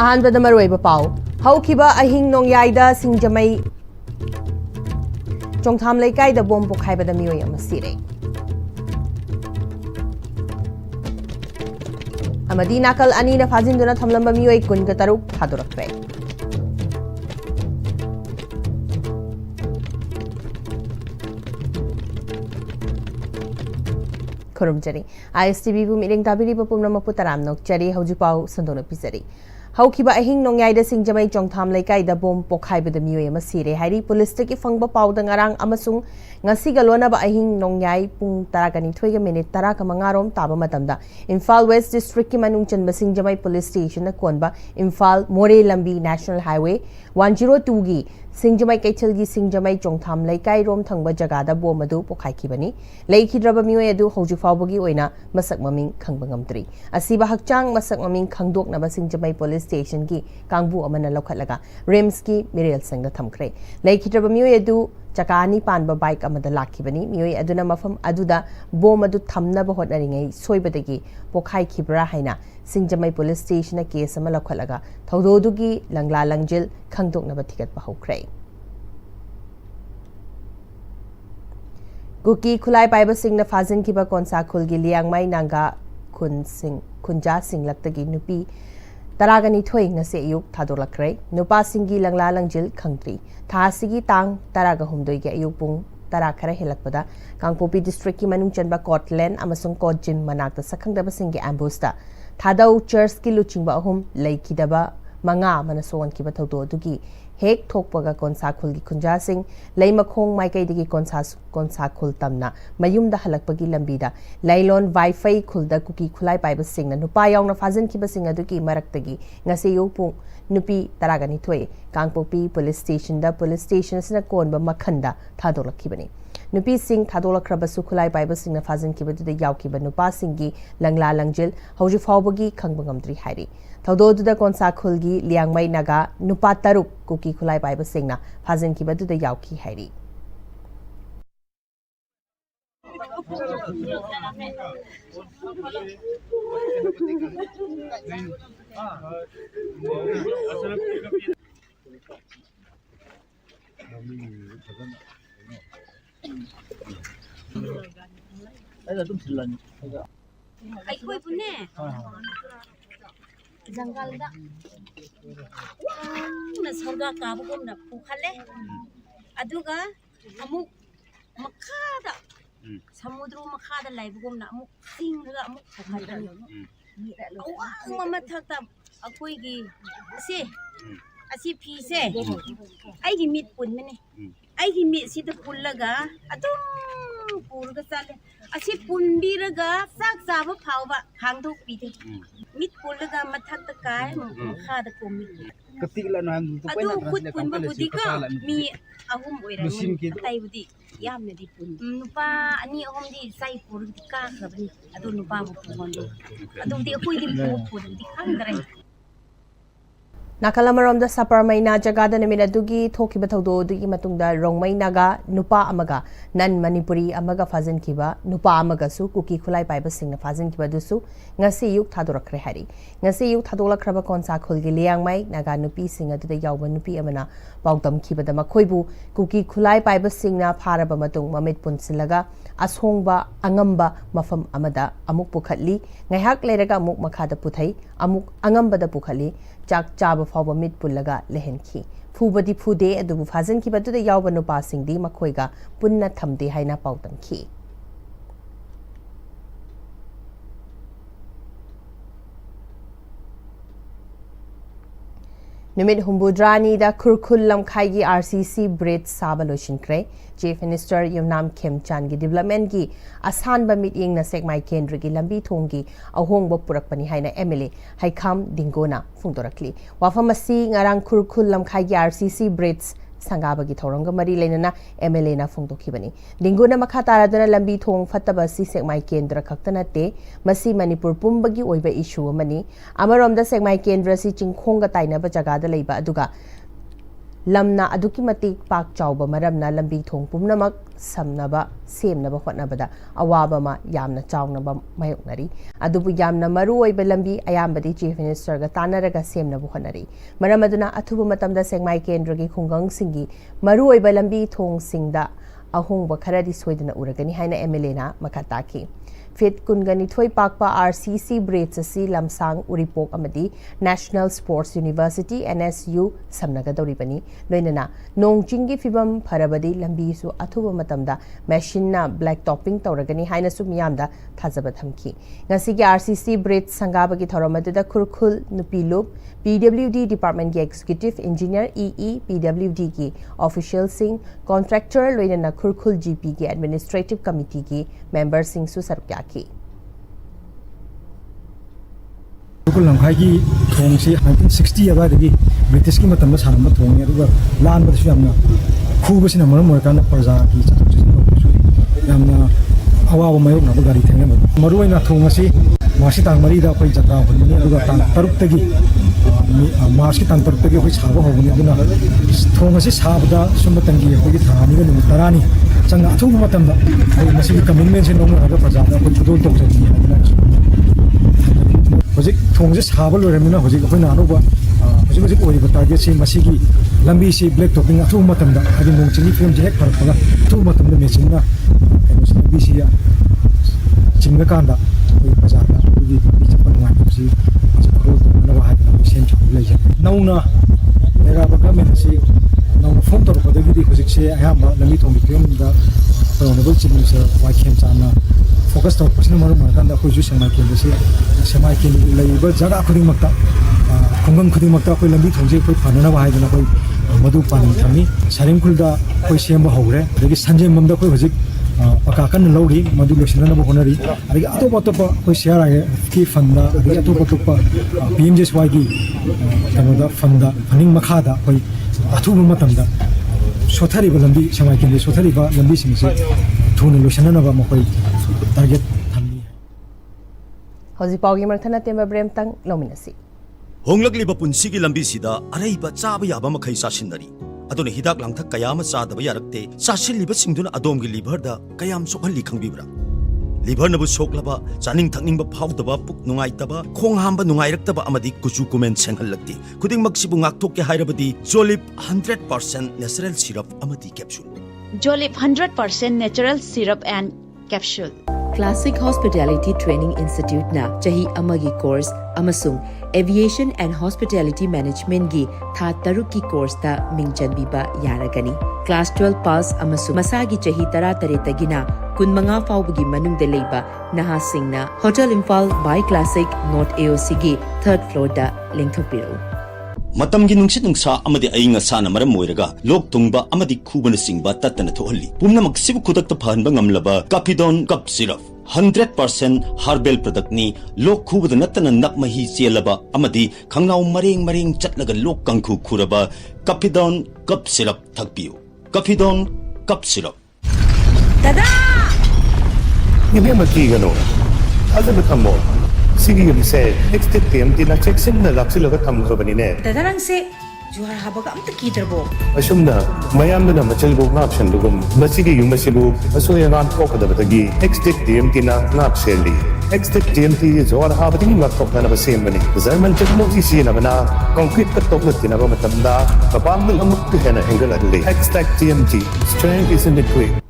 ꯑꯍꯥꯟꯕꯗ ꯃꯔꯨꯑꯣꯏꯕ ꯄꯥꯎ ꯍꯧꯈꯤꯕ ꯑꯍꯤꯡ ꯅꯣꯡꯌꯥꯏꯗ ꯁꯤꯡꯖꯃꯩ ꯆꯣꯡꯊꯥꯝ ꯂꯩꯀꯥꯏꯗ ꯕꯣꯝ ꯄꯣꯈꯥꯏꯕꯗ ꯃꯤꯑꯣꯏ ꯑꯃ ꯁꯤꯔꯦ ꯑꯃꯗꯤ ꯅꯥꯀꯜ ꯑꯅꯤꯅ ꯐꯥꯖꯤꯟꯗꯨꯅ ꯊꯝꯂꯝꯕ ꯃꯤꯑꯣꯏ 26 ꯊꯥꯗꯣꯔꯛꯈ꯭ꯔꯦ खुरुमजरी ISTV बु मिरेंग ताबिरिबा पुमनमकपु तराम नोकचरी हौजुपाउ संदोना पिजरी हौखिबा अहिंग नोंयाइदा सिंजमई चोंगथाम लैकाइदा बोम पोखाइबदा मियोय अमा सिरे हाइरी पुलिसतकी फंगबा पाउदा ngarang amasung ngasiga lonaba अहिंग नोंयाइ पुंग 12 मिनिट 15 रोम ताबा मतमदा इम्फाल वेस्ट डिस्ट्रिक्ट की मनुंग चनबा सिंजमई पुलिस स्टेशन न कोनबा इम्फाल मोरे लंबी नेशनल हाईवे 102 गी सिंजमई कैथलगी सिंजमई चोंगथाम लैकाइ रोम थंगबा जगादा बोम अदु पोखाइखिबनी लैखिद्रबा मियोय अदु हौजु फावबगी ओइना मसक ममिंग खंगबा ngamdri asiba hakchang masak maming khangdoknaba सिंजमई पुलिस स्टेशन की कांगबु अमना लौखटलगा रिम्स की मिरेल संगदा थमख्रे लैखिद्रबा मियोय अदु चकानी पानबा बाइक अमदा लाखिबनी मियोय अदुना मफम अदुदा बोम अदु थमनबा होटनरिङै सोइबदगी पोखाइखिब्रा हाइना सिंजमई पुलिस स्टेशन केस अमा लौखटलगा थौदोदुगी लंगला लंगजिल खंगदोकनबा थिगतबा हौख्रे कुकी खुलाई पाइबा सिंगना फाजिनखिबा कोनसा खुलगी लियांगमाई नांगा खुंजा सिंगलक्तगी नुपी तरागनी थोई ngase ayuk thadolakre nupa singi langla langjil khangtri thasigi tang taraga humdoi ge ayuk pung tara khara helakpada kangpopi district ki manung chanba Scotland amasung Kojin manakta sakhangdaba singi ambush ta thadau church ki luchingba ahum leikidaba manga manason ki bathodo dugi hek thokpaga konsa khulgi khunja sing leimakhong maikai digi konsa khul tamna mayumda halakpagi lambida lailon wifi khulda kuki khulai paiba singna nupa yaungna fazin kiba singa dugi maraktagi ngase yopung nupi taragani thoi kangpopi police station sina konba makhanda thadolakhibani nupi sing thadolakhrabasu khulai paiba singna fazin kiba duda yaukiba nupa singi langla langjil hauju fawbagi khangbangamdri hairi थौदोदुदा कोनसा खुलगी Liangmai Naga नुपा तरुक cookie खुलाई पाइबा सिंगना फाजिन की बदुदा याउकी हाइरी जंगल दा ना सरगा काबुम ना पुखले अदुगा अमुक मखादा समुद्र मखादा लाइबुम ना अमुक सिंगगा अमुक पुखले अवा मथक्ता अखोइगी असी फीसे आइगी मिट पुनने आइगी मिट सिदा पुल्लगा अदुम पुरगा चाले असी पुनबीरगा साक चाबा फावबा हांगथोक पीदे मिट पुलगा मथक काय मखादा कोमि कतिला नाम अदु खुद पुनबा बुदिका मी अहुम ओइरानि ताइबुदि यामनदि पुन नुपा अनि अहुमदि साइ पुरदि का खबनि अदु नुपा मु पुगोंदो अदुदि अखोइदि पुरदि खंदरे नाकलमरोम सपर मैना जगह नमीदी थोखिब थौदोदुगी मतुंगदा रोंगमई नागा नुपा अमगा नन मणिपुरी अमगा फाजिनखिबा नुपा अमगासु कुकी खुलाई पाइबा सिंगना फाजिनखिबा दुसु ngasi yuk thadorakre hari ngasi yuk thadolakraba konsa khulgi liangmai naga nupi singa duda yawba nupi amana paudam khibada makhoibu kuki khulai paiba singna pharaba matung mamit punsilaga ashongba angamba mafam amada amuk pukhatli ngaihak leiraga amuk makhada puthai amuk angamba da pukhali chak chaba fawba mit pullaga lehenkhi phubadi phude adubu fazin khibada duda yawba nupa singdi makhoiga punna thamde haina paudam khi Numit Humbudrani da Kurkul Lamkai RCC Bridge Saba Loshinkre, Chief Minister Yumnam Kim Chan gi development gi asan ba meeting na Sekmai Kendra gi lambi thonggi ahong ba purakpani haina MLA Haikam Dingona Fungdorakli. Wafamasi ngarang Kurkul Lamkai RCC Bridge Sangabagi Thoronga Mari Lenana MLA na Fungdokibani. Dingona Makataradana lambi thong fatabasi Sekmai Kendra Kaktanate, Masi Manipur Pumbagi Oiba issue mani, Amarom da Sekmai Kendra si Chingkonga Taina Bajagada Leba Aduga. lamna aduki matik pak chawba maramna lambi thong pumnamak samnaba semnaba hotnabada awaba ma yamna chawnaba mayoknari adubu yamna maru oiba lambi ayambadi chief minister ga tanaraga semnaba hotnari maramaduna athubu matamda sengmai kendra gi khungang singi maru oiba lambi thong singda ahongba kharadi soidana uragani haina MLA na makataki Fit Kungani Thoi Pakpa RCC Braids asi Lamsang Uripok amadi National Sports University NSU Samnagadoribani Loinana Nongjingi Fibam Parabadi Lambi su Athuba Matamda Machine na Black Topping Tauragani Haina Sumyamda Thazabat Hamki Ngasigi RCC Braids Sangabagi Thoramadida Kurkul Nupilup PWD Department ki Executive Engineer EE PWD ki Official Singh Contractor Loinana Kurkul GP ki Administrative Committee ki Member Singh su Sarkya ki lamkhai gi thong si 1960 aba dagi British ki matam sa sanam thong aduga lan ba su yamna khu ba sina maram mor kan parja ki yamna awa mayok na gari theng maru ina thong asi masi tang mari da koi jatra honi aduga tang taruk tagi masi tang taruk tagi koi saba honi aduna thong asi sabda sumba tangi koi gi thani ga num tarani changa thu matam da masi ki commitment se nong na parja da koi chudol tok jani Hojik thongse sabal loramina hojik akoi na roba hojik ori target si masigi lambi si black topping athu matamda adi nong chini film je hek parpaga athu matamda machine na lambi si ya chingna kanda koi bazaar da koi chapan ngai si ko na wa ha sen chang lai ja nauna era baga men si nauna phone tor ko degi hojik se ha ma lambi thong film da honorable chief minister wa khem chana focus to person maru makanda ko ju semai ke se semai ke leiba jaga khuding makta khungam khuding makta ko lambi thongje ko phanana wa haidana ko madu pani thami saring kulda ko semba hogre degi sanje mamda ko hojik paka kan lori madu losinana ba honari agi ato pato ko share ai ki fanda agi ato pato pa PMJSY gi tamoda fanda faning makhada ko athu matamda sothari ba lambi semai ke sothari ba lambi singse thuna losinana ba makoi target thamni Hoji Paugi Marthana Temba Brem Tang Lominasi Honglagli ba punsigi lambi sida arai ba chaba yaba makhai sasinari adone hidak langthak kayama chadaba yarakte sasilliba singduna adom gi liver da kayam sokhalli khangbibra liver nabu soklaba chaning thakning ba phawdaba puk nungai taba khong hamba nungai raktaba amadi kuchu kumen senghallakti khuding maksibu ngakthok ke hairabadi Jolip 100% natural syrup amadi capsule Jolip 100% natural syrup and capsule Classic Hospitality Training Institute na chahi amagi course amasung Aviation and Hospitality Management gi tha taruk ki course ta mingchanbiba yaragani Class 12 pass amasung masagi chahi tara tare tagina kunmanga fawbagi manungda leiba naha singna Hotel Imphal by Classic North AOC gi 3rd floor da lengthopiro Matamgi nungsit nungsa amadi ainga sana maram moiraga lok tungba amadi khubana singba tatana thohalli pumnamak sibu khudakta phanba ngamlaba Capidon cup syrup 100% herbal product ni lok khubada natana nakmahi chelaba amadi khangnaw mareng chatlaga lok kangkhu khuraba Capidon cup syrup thakpiu Capidon cup syrup Tada Ibe maki gano azab thammo Sigi se next time tina check sin na lapsi loga tham khabani ne Tadarang se juhar habaga amta kidarbo asumna mayam na machal bo ngap shan dugum masigi yu masibu aso ya ngan ko kada batagi next time tina ngap seli next time ti juhar habati ngap ko na ba sem bani zaman technology si na bana concrete ka tok na tina ba matamda kapam mil amuk ke na angle adli next TMT strength is in the quick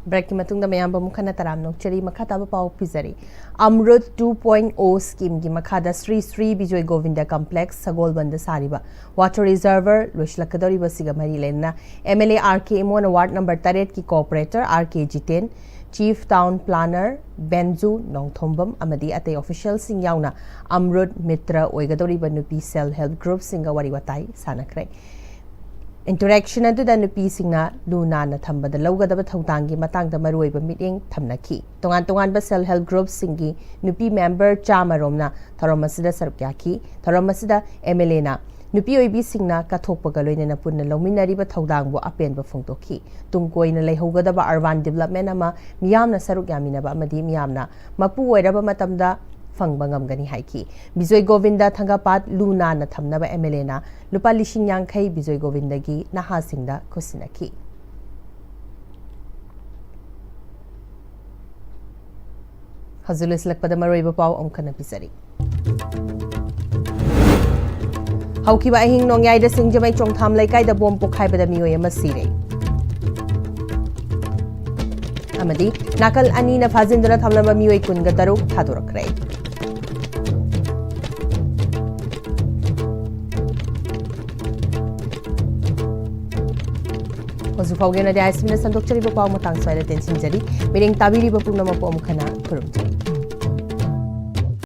Break ki matungda mayam ba mukhana taram nok cheri makhata ba pau pizari Amrut 2.0 scheme gi makhada Sri Bijoy Govinda Complex Sagol Banda Sariba Water Reservoir Loishlakadori basiga mari lenna MLA RK Emon Award number 8 ki cooperator RK Jiten Chief Town Planner Benzu Nongthombam amadi ate official sing yauna Amrut Mitra oigadori banupi self help group singa wari watai sanakrai Interaction adu da nupi singna luna na thamba da lawgadaba thongtangi matangda maruiba meeting thamnaki tongan ba self help group singi nupi member chama romna tharamasida sarkyaki tharamasida MLA na nupi oibi singna kathokpaga loinena punna lawminari ba thodangbo apenba phongtokhi tungkoina leihogadaba urban development ama miyamna saruk yamina ba amadi miyamna mapu oiraba matamda फंगबा ngamgani haiki Bijoy Govinda Thangapat Luna na thamnaba MLA na lupa lishing yankhai Bijoy Govinda gi naha singda kusinaki Hazulis lakpada maroiba pau omkana pisari Haukiba ahing nongyai da singjamai chongtham laikai da bom pokhai bada miyoy ama sire amadi nakal ani na phajindra thamlama miyoy kunga taruk thadorakre Hozu faugena da asmina sandok chari ba pau matang swai da tensin jari miring tabiri ba pungna ma pom khana kurum